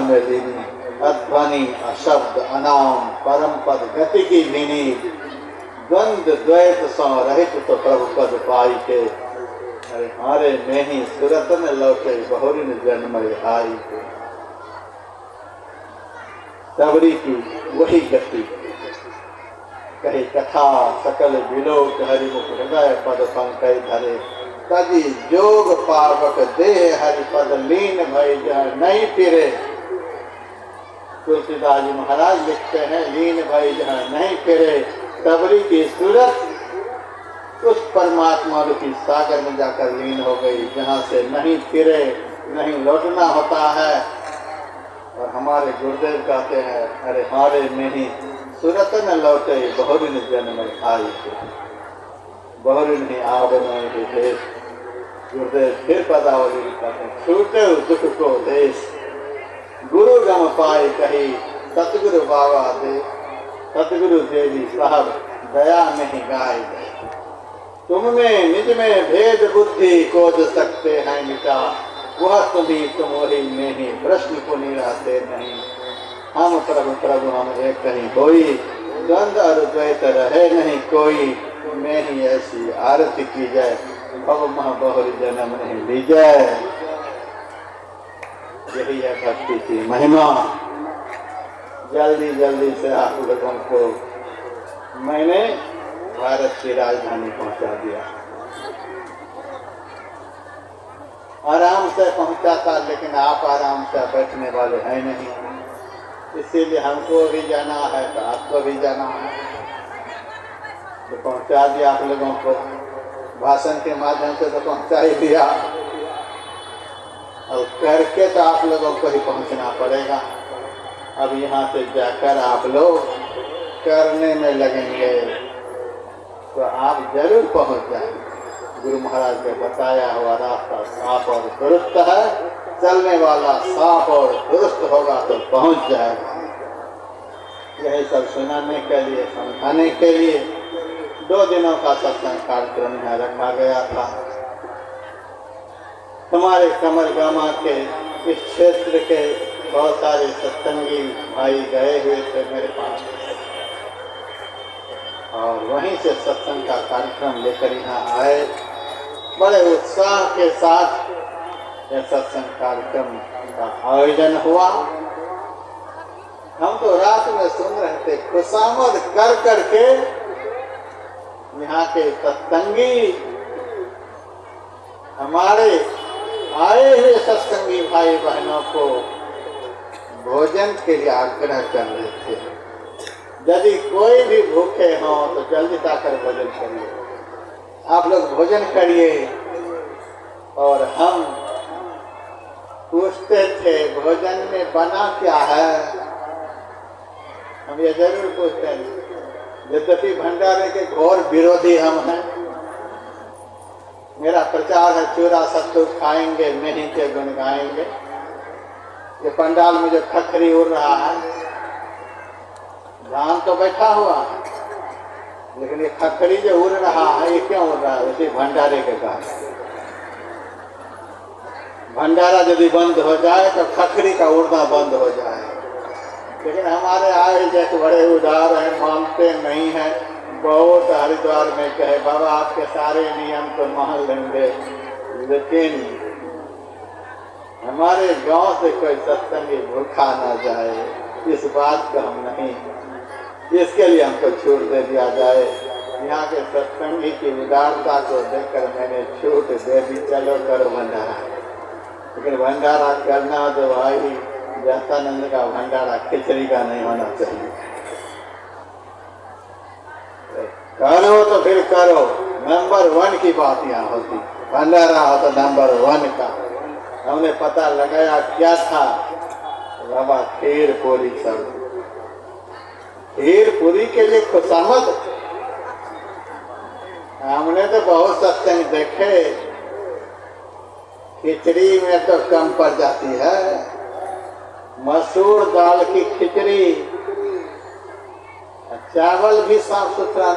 में लीनी, अध्वनि अशब्द अनाम परम पद गति की लीनी, द्वंद्व द्वैत सौ रहित तो प्रभु पद पाई के, अरे हारे में ही सुरत में लौटे बहुरिन जन्म हाई के। सबरी की वही गति कही कथा सकल विलोक हरिमुख हृदय पद पंकज धरे, तजी जोग पावक देह हरि पद लीन भई जह नहीं फिरे। तुलसीदास जी महाराज लिखते हैं लीन भई जह नहीं फिरे, सबरी की सूरत उस परमात्मा रूपी सागर में जाकर लीन हो गई जहाँ से नहीं फिरे, नहीं लौटना होता है। और हमारे गुरुदेव कहते हैं अरे हारे में ही सूरत न लौटे बहुरिन जन्म आई के, बहुरिन ही आवरण के देश। गुरुदेव फिर पदावली कहते हैं छूटे दुख को देश, गुरु गम पाए कही सतगुरु बाबा दे, सतगुरु देवी साहब दया नहीं गाय दे। तुम में निज में भेद बुद्धि खोज सकते हैं मिटा, वह तुम्ही तुम वही में ही प्रश्न को निराते नहीं। हम प्रभु प्रभु हम एक कहीं होई, द्वंद्व और द्वैत रहे नहीं कोई, मैं ही ऐसी आरती की जाए भव मह बहुरी जन्म नहीं ली जाए। यही है भक्ति की महिमा। जल्दी जल्दी से आप लोगों को मैंने भारत की राजधानी पहुंचा दिया। आराम से पहुंचा था, लेकिन आप आराम से बैठने वाले हैं नहीं, इसीलिए हमको भी जाना है तो आपको भी जाना है। तो पहुंचा दिया आप लोगों को, भाषण के माध्यम से तो पहुंचा ही दिया, और करके तो आप लोगों को ही पहुंचना पड़ेगा। अब यहाँ से जाकर आप लोग करने में लगेंगे तो आप जरूर पहुंच जाएंगे। गुरु महाराज के बताया हुआ रास्ता साफ और दुरुस्त है, चलने वाला साफ और दुरुस्त होगा तो पहुंच जाएगा। यही सब सुनाने के लिए, समझाने के लिए 2 दिनों का सत्संग कार्यक्रम यहाँ रखा गया था। हमारे कमरगामा के इस क्षेत्र के बहुत सारे सत्संगी भाई गए हुए थे मेरे पास, और वहीं से सत्संग का कार्यक्रम लेकर यहाँ आए। बड़े उत्साह के साथ यह सत्संग कार्यक्रम का आयोजन हुआ। हम तो रात में सुन रहे थे, खुशामद कर करके यहाँ के सत्संगी हमारे आए हुए सत्संगी भाई बहनों को भोजन के लिए आग्रह कर रहे थे। यदि कोई भी भूखे हो तो जल्दी जाकर भोजन करिए, आप लोग भोजन करिए। और हम पूछते थे भोजन में बना क्या है, हम ये जरूर पूछते हैं। यद्यपि भंडारे के घोर विरोधी हम हैं, मेरा प्रचार है चूरा सत्तू खाएंगे नहीं के गुण गाएंगे। ये पंडाल में जो खखरी उड़ रहा है, धान तो बैठा हुआ है, लेकिन ये खखरी जो उड़ रहा है ये क्यों उड़ रहा है? उसी भंडारे के कारण। भंडारा यदि बंद हो जाए तो खखरी का उड़ना बंद हो जाए। लेकिन हमारे आए जैसे बड़े उदार हैं, मानते नहीं हैं। बहुत हरिद्वार में कहे बाबा आपके सारे नियम तो मान लेंगे, लेकिन हमारे गांव से कोई सत्संगी भूखा ना जाए, इस बात को हम नहीं, इसके लिए हमको छूट दे दिया जाए। यहाँ के सत्संगी की उदारता को देखकर मैंने छूट दे दी, चलो करो भंडारा। लेकिन भंडारा करना तो भाई जहतानंद का भंडारा खिचड़ी का नहीं होना चाहिए। करो तो फिर करो, नंबर 1 की बात यहाँ होती। भंडारा हो तो नंबर 1 का। हमने पता लगाया क्या था, बाबा खीर पूरी सब। खीर पूरी के लिए खुशामद। हमने तो बहुत सत्संग देखे, खिचड़ी में तो कम पड़ जाती है। मसूर दाल की खिचड़ी, चावल भी साफ सुथरा नहीं।